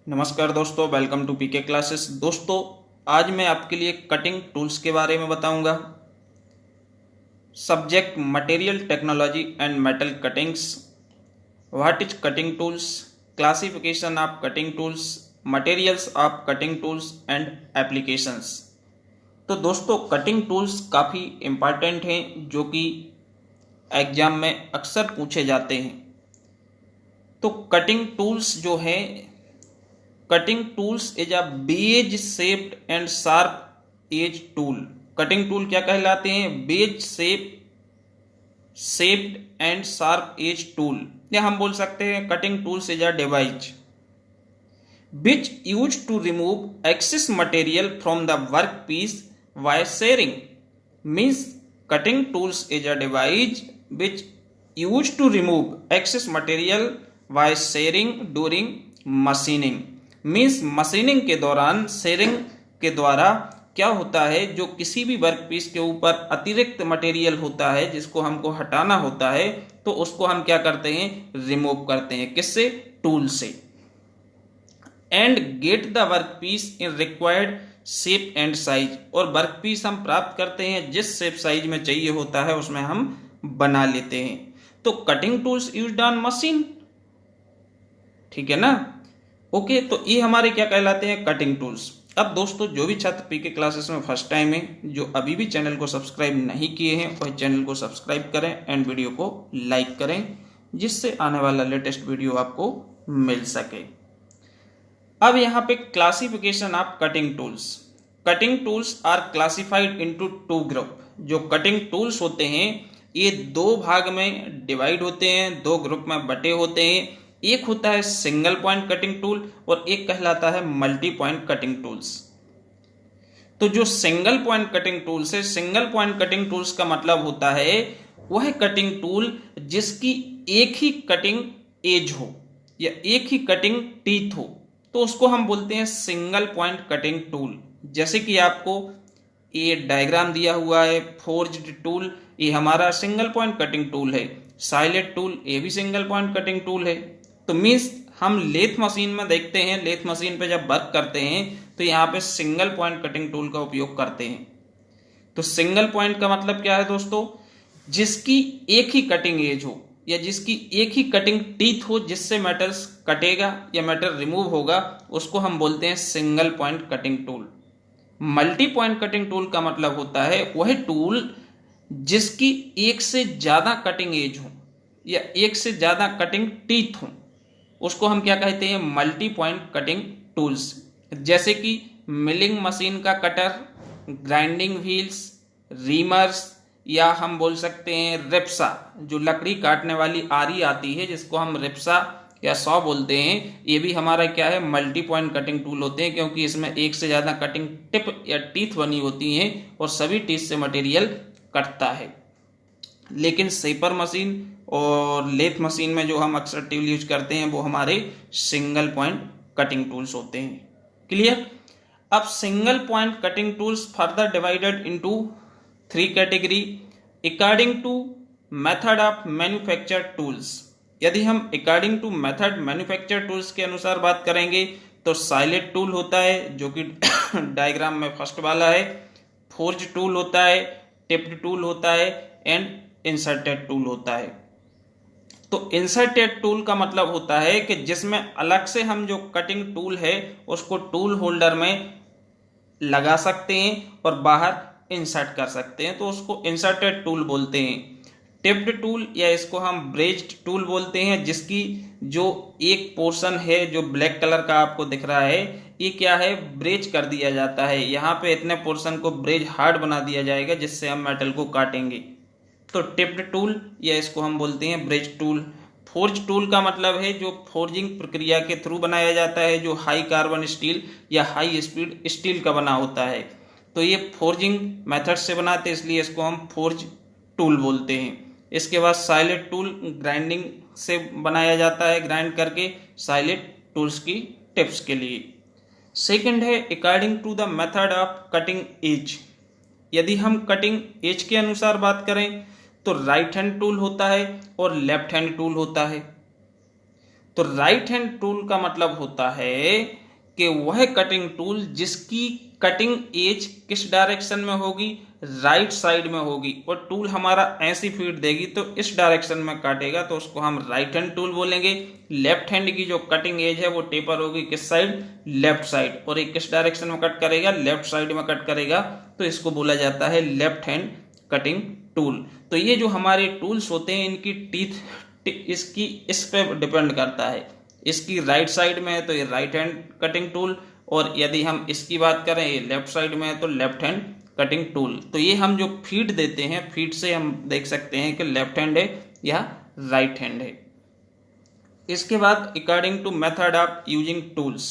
नमस्कार दोस्तों, welcome to PK classes. दोस्तों, आज मैं आपके लिए कटिंग टूल्स के बारे में बताऊंगा। Subject material technology and metal cuttings. What is cutting tools, classification of cutting tools, materials of cutting tools and applications. तो दोस्तों, कटिंग टूल्स काफ़ी इम्पॉर्टेंट हैं जो कि एग्जाम में अक्सर पूछे जाते हैं। तो कटिंग टूल्स जो है, cutting tools is a wedge shaped and sharp edge tool. Cutting tool क्या कहलाते हैं? Wedge shaped and sharp edge tool, या हम बोल सकते हैं cutting tools is a device which used to remove excess material from the workpiece by shearing. Means cutting tools is a device which used to remove excess material by shearing during machining. Means machining के दौरान sharing के द्वारा क्या होता है, जो किसी भी वर्क पीस के ऊपर अतिरिक्त मटेरियल होता है जिसको हमको हटाना होता है, तो उसको हम क्या करते हैं? रिमूव करते हैं। किससे? टूल से। And get the work piece in required shape and size. और वर्क पीस हम प्राप्त करते हैं जिस शेप साइज में चाहिए होता है, उसमें हम बना लेते हैं। तो cutting tools used on machine, ठीक है ना? ओके, तो ये हमारे क्या कहलाते हैं? Cutting tools. अब दोस्तों, जो भी छात्र पीके क्लासेस में फर्स्ट टाइम है, जो अभी भी चैनल को सब्सक्राइब नहीं किए हैं, वह चैनल को सब्सक्राइब करें एंड वीडियो को लाइक करें, जिससे आने वाला लेटेस्ट वीडियो आपको मिल सके। अब यहाँ पे classification of cutting tools. Cutting tools are classified into two group. जो कटिंग टूल्स होते हैं ये दो भाग में डिवाइड होते हैं, दो ग्रुप में बटे होते हैं। एक होता है सिंगल पॉइंट कटिंग टूल और एक कहलाता है मल्टी पॉइंट कटिंग टूल्स। तो जो सिंगल पॉइंट कटिंग टूल्स है, सिंगल पॉइंट कटिंग टूल्स का मतलब होता है वह कटिंग टूल जिसकी एक ही कटिंग एज हो या एक ही कटिंग टीथ हो, तो उसको हम बोलते हैं सिंगल पॉइंट कटिंग टूल। जैसे कि आपको ये डायग्राम दिया हुआ है, फोर्ज्ड टूल ये हमारा सिंगल पॉइंट कटिंग टूल है, साइलेट टूल ये भी सिंगल पॉइंट कटिंग टूल है। तो मीन्स हम लेथ मशीन में देखते हैं, लेथ मशीन पे जब वर्क करते हैं तो यहाँ पे सिंगल पॉइंट कटिंग टूल का उपयोग करते हैं। तो सिंगल पॉइंट का मतलब क्या है दोस्तों? जिसकी एक ही कटिंग एज हो या जिसकी एक ही कटिंग टीथ हो, जिससे मेटल्स कटेगा या मेटल रिमूव होगा, उसको हम बोलते हैं single point cutting tool. Multi point cutting tool का मतलब होता है वह टूल जिसकी एक से ज्यादा कटिंग एज हो या एक से ज्यादा कटिंग टीथ हो, उसको हम क्या कहते हैं? Multi point cutting tools. जैसे कि मिलिंग मशीन का कटर, ग्राइंडिंग व्हील्स, रीमर्स, या हम बोल सकते हैं रिप्सा, जो लकड़ी काटने वाली आरी आती है जिसको हम रिप्सा या सॉ बोलते हैं, ये भी हमारा क्या है? मल्टी पॉइंट कटिंग टूल होते हैं, क्योंकि इसमें एक से ज्यादा कटिंग टिप या टीथ बनी होती हैं और सभी टीथ से मटेरियल कटता है। लेकिन सेपर मशीन और लेथ मशीन में जो हम अक्सर टूल यूज करते हैं वो हमारे सिंगल पॉइंट कटिंग टूल्स होते हैं। क्लियर? अब single point cutting tools further divided into three category according to method of manufacture tools. यदि हम according to method manufacture tools के अनुसार बात करेंगे तो साइलेट टूल होता है, जो कि डायग्राम में फर्स्ट वाला है, फोर्ज टूल होता है, टिप्ड टूल होता है एंड इंसर्टेड टूल होता है। तो इंसर्टेड टूल का मतलब होता है कि जिसमें अलग से हम जो कटिंग टूल है उसको टूल होल्डर में लगा सकते हैं और बाहर इंसर्ट कर सकते हैं, तो उसको इंसर्टेड टूल बोलते हैं। टिप्ड टूल या इसको हम ब्रेज्ड टूल बोलते हैं, जिसकी जो एक पोर्शन है जो ब्लैक कलर का आपको दिख रहा है, ये क्या है? ब्रेज कर दिया जाता है। यहाँ पे इतने पोर्शन को ब्रेज हार्ड बना दिया जाएगा जिससे हम मेटल को काटेंगे। तो टिप्ड टूल या इसको हम बोलते हैं ब्रेज टूल। फोर्ज टूल का मतलब है जो फोर्जिंग प्रक्रिया के थ्रू बनाया जाता है, जो हाई कार्बन स्टील या हाई स्पीड स्टील का बना होता है। तो ये फोर्जिंग मेथड से बनाते हैं, इसलिए इसको हम फोर्ज टूल बोलते हैं। इसके बाद साइलेट टूल ग्राइंडिंग से बनाया जाता है, ग्राइंड करके साइलेट टूल्स की टिप्स के लिए। सेकंड है according to the method of cutting edge. यदि हम कटिंग एज के अनुसार बात करें तो राइट हैंड टूल होता है और लेफ्ट हैंड टूल होता है। तो राइट हैंड टूल का मतलब होता है कि वह कटिंग टूल जिसकी कटिंग एज किस डायरेक्शन में होगी, राइट साइड में होगी, और टूल हमारा ऐसी फीड देगी तो इस डायरेक्शन में काटेगा, तो उसको हम राइट हैंड टूल बोलेंगे। लेफ्ट हैंड की जो कटिंग एज है वो टेपर होगी किस साइड, लेफ्ट साइड, और एक किस डायरेक्शन में कट करेगा, लेफ्ट साइड में कट करेगा, तो इसको बोला जाता है लेफ्ट हैंड कटिंग टूल। तो ये जो हमारे टूल्स होते हैं इनकी टीथ इसकी इस पे डिपेंड करता है, इसकी राइट साइड में है तो ये राइट हैंड कटिंग टूल, और यदि हम इसकी बात करें ये लेफ्ट साइड में है तो लेफ्ट हैंड कटिंग टूल। तो ये हम जो फीड देते हैं, फीड से हम देख सकते हैं कि लेफ्ट हैंड है या राइट हैंड है। इसके बाद according to method of using tools,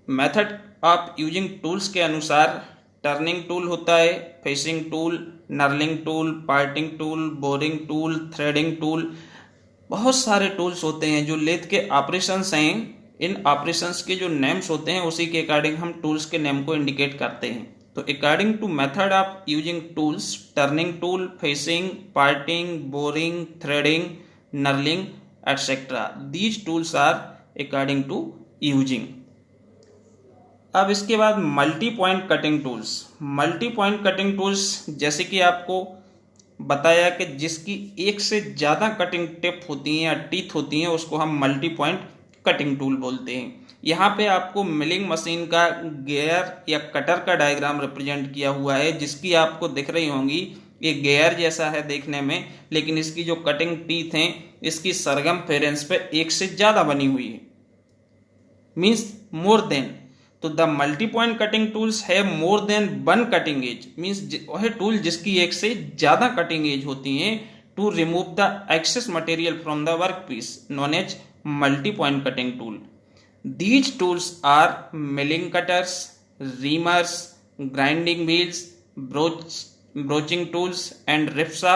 method of using tools के अनुसार टर्निंग टूल होता है, facing tool, knurling tool, parting tool, boring tool, threading tool, बहुत सारे टूल्स होते हैं जो लेथ के ऑपरेशंस हैं। इन ऑपरेशंस के जो नेम्स होते हैं उसी के अकॉर्डिंग हम टूल्स के नेम को इंडिकेट करते हैं। तो according to method of using tools, turning tool, facing, parting, boring, threading, knurling etcetera, these tools are according to using. अब इसके बाद multi point cutting tools. Multi point cutting tools जैसे कि आपको बताया कि जिसकी एक से ज़्यादा कटिंग टिप होती हैं या टीथ होती हैं उसको हम मल्टी पॉइंट कटिंग टूल बोलते हैं। यहाँ पे आपको मिलिंग मशीन का गेयर या कटर का डायग्राम रिप्रेजेंट किया हुआ है, जिसकी आपको दिख रही होंगी ये गेयर जैसा है देखने में, लेकिन इसकी जो कटिंग टीथ हैं इसकी सरगम फेरेंस पे एक से ज़्यादा बनी हुई है, मीन्स मोर देन। तो the multi point cutting tools है more than one cutting edge, means वह टूल जिसकी एक से ज्यादा कटिंग एज होती है, to remove the excess material from the work piece, known as multi point cutting tool. These tools are milling cutters, reamers, grinding wheels, broaching tools and रिप्सा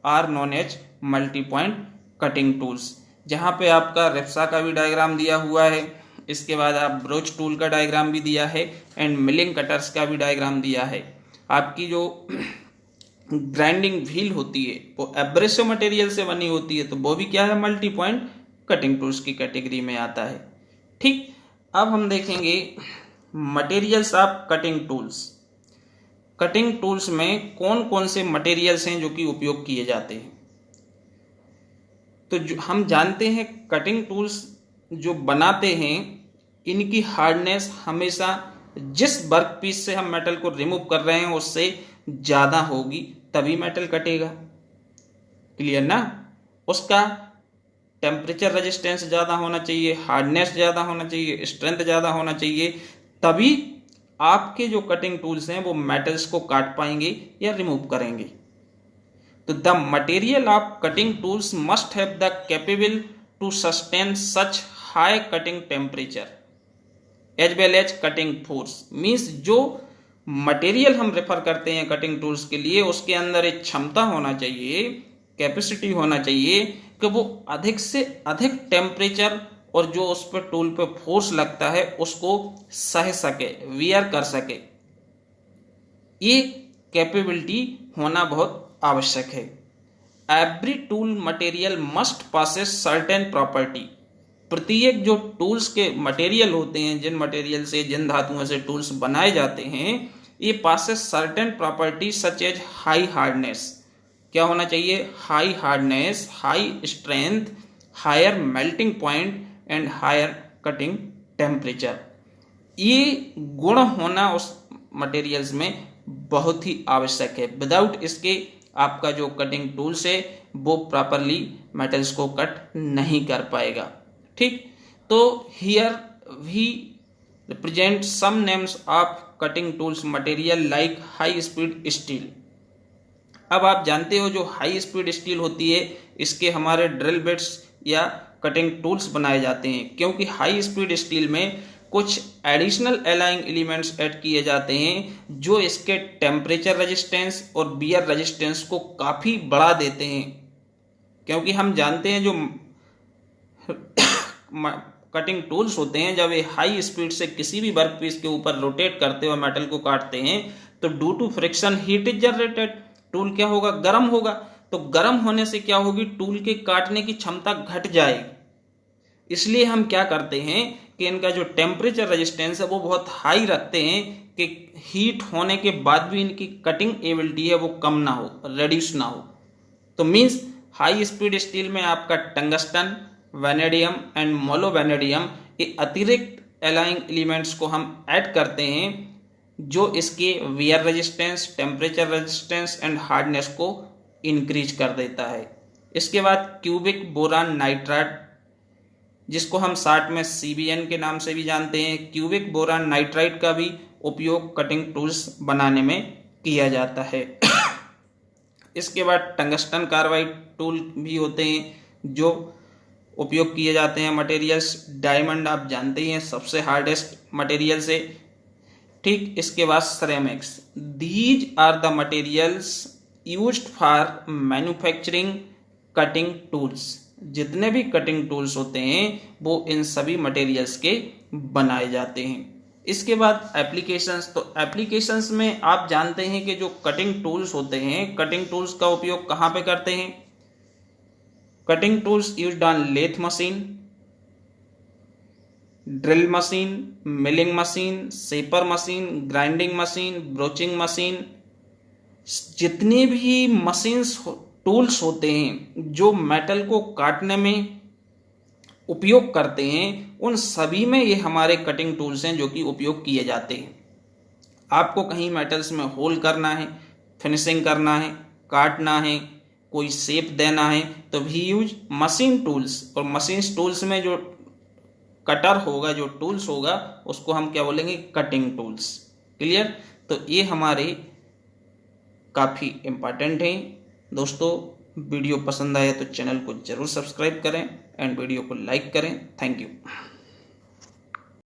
are known as multi point cutting tools. जहाँ पे आपका रिप्सा का भी diagram दिया हुआ है, इसके बाद आप ब्रोच टूल का डायग्राम भी दिया है एंड मिलिंग कटर्स का भी डायग्राम दिया है। आपकी जो ग्राइंडिंग व्हील होती है वो एब्रेसिव मटेरियल से बनी होती है, तो वो भी क्या है, मल्टी पॉइंट कटिंग टूल्स की कैटेगरी में आता है। ठीक, अब हम देखेंगे materials of cutting tools. Cutting tools में कौन कौन से मटेरियल्स हैं जो कि उपयोग किए जाते हैं। तो जो हम जानते हैं कटिंग टूल्स जो बनाते हैं इनकी हार्डनेस हमेशा जिस वर्क पीस से हम मेटल को रिमूव कर रहे हैं उससे ज़्यादा होगी, तभी मेटल कटेगा। क्लियर ना? उसका टेम्परेचर रेजिस्टेंस ज़्यादा होना चाहिए, हार्डनेस ज़्यादा होना चाहिए, स्ट्रेंथ ज़्यादा होना चाहिए, तभी आपके जो कटिंग टूल्स हैं वो मेटल्स को काट पाएंगे या रिमूव करेंगे। तो the material of cutting tools must have the capable to sustain such high cutting temperature as well as cutting force. Means जो मटेरियल हम रेफर करते हैं कटिंग टूल्स के लिए उसके अंदर एक क्षमता होना चाहिए, कैपेसिटी होना चाहिए कि वो अधिक से अधिक टेम्परेचर और जो उस पर टूल पे फोर्स लगता है उसको सह सके, वियर कर सके। ये कैपेबिलिटी होना बहुत आवश्यक है। Every tool material must passes certain property. प्रत्येक जो टूल्स के मटेरियल होते हैं, जिन मटेरियल से, जिन धातुओं से टूल्स बनाए जाते हैं, ये possess certain property such as high hardness. क्या होना चाहिए? High hardness, high strength, higher melting point and higher cutting temperature. ये गुण होना उस मटेरियल्स में बहुत ही आवश्यक है। विदाउट इसके आपका जो कटिंग टूल्स है वो प्रॉपरली मेटल्स को कट नहीं कर पाएगा। ठीक, तो here we represent some names of cutting tools material like high speed steel. अब आप जानते हो जो हाई स्पीड स्टील होती है इसके हमारे ड्रिल बिट्स या कटिंग टूल्स बनाए जाते हैं, क्योंकि हाई स्पीड स्टील में कुछ एडिशनल अलाइंग एलिमेंट्स ऐड किए जाते हैं जो इसके टेम्परेचर रेजिस्टेंस और बियर रेजिस्टेंस को काफ़ी बढ़ा देते हैं। क्योंकि हम जानते हैं जो कटिंग टूल्स होते हैं जब ये हाई स्पीड से किसी भी वर्क पीस के ऊपर रोटेट करते हुए मेटल को काटते हैं तो due to friction heat is generated. Tool क्या होगा? गर्म होगा। तो गर्म होने से क्या होगी, टूल के काटने की क्षमता घट जाएगी। इसलिए हम क्या करते हैं कि इनका जो टेम्परेचर रेजिस्टेंस है वो बहुत हाई रखते हैं कि हीट होने के बाद भी इनकी कटिंग एबिलिटी है वो कम ना हो, रेड्यूस ना हो। तो मीन्स हाई स्पीड स्टील में आपका टंगस्टन, वैनेडियम एंड मोलोवैनेडियम ये अतिरिक्त एलाइंग एलिमेंट्स को हम ऐड करते हैं जो इसके wear resistance, temperature resistance and hardness को इंक्रीज कर देता है। इसके बाद क्यूबिक बोरान नाइट्राइड, जिसको हम शार्ट में CBN के नाम से भी जानते हैं, क्यूबिक बोरान नाइट्राइड का भी उपयोग कटिंग टूल्स बनाने में किया जाता है। इसके बाद टंगस्टन कार्बाइड टूल भी होते हैं जो उपयोग किए जाते हैं मटेरियल्स। डायमंड आप जानते ही हैं सबसे हार्डेस्ट मटेरियल से, ठीक। इसके बाद ceramics, these are the materials used for manufacturing cutting tools. जितने भी कटिंग टूल्स होते हैं वो इन सभी मटेरियल्स के बनाए जाते हैं। इसके बाद एप्लीकेशंस, तो एप्लीकेशंस में आप जानते हैं कि जो कटिंग टूल्स होते हैं, कटिंग टूल्स का उपयोग कहाँ पे करते हैं। Cutting tools used on lathe machine, drill machine, milling machine, shaper machine, grinding machine, broaching machine. जितने भी मशीन्स टूल्स होते हैं जो मेटल को काटने में उपयोग करते हैं, उन सभी में ये हमारे कटिंग टूल्स हैं जो कि उपयोग किए जाते हैं। आपको कहीं मेटल्स में होल करना है, फिनिशिंग करना है, काटना है, कोई शेप देना है, तो वी यूज मशीन टूल्स। और मशीन टूल्स में जो कटर होगा, जो टूल्स होगा, उसको हम क्या बोलेंगे, कटिंग टूल्स। क्लियर। तो ये हमारे काफ़ी इम्पॉर्टेंट हैं। दोस्तों वीडियो पसंद आया तो चैनल को जरूर सब्सक्राइब करें एंड वीडियो को लाइक करें। Thank you.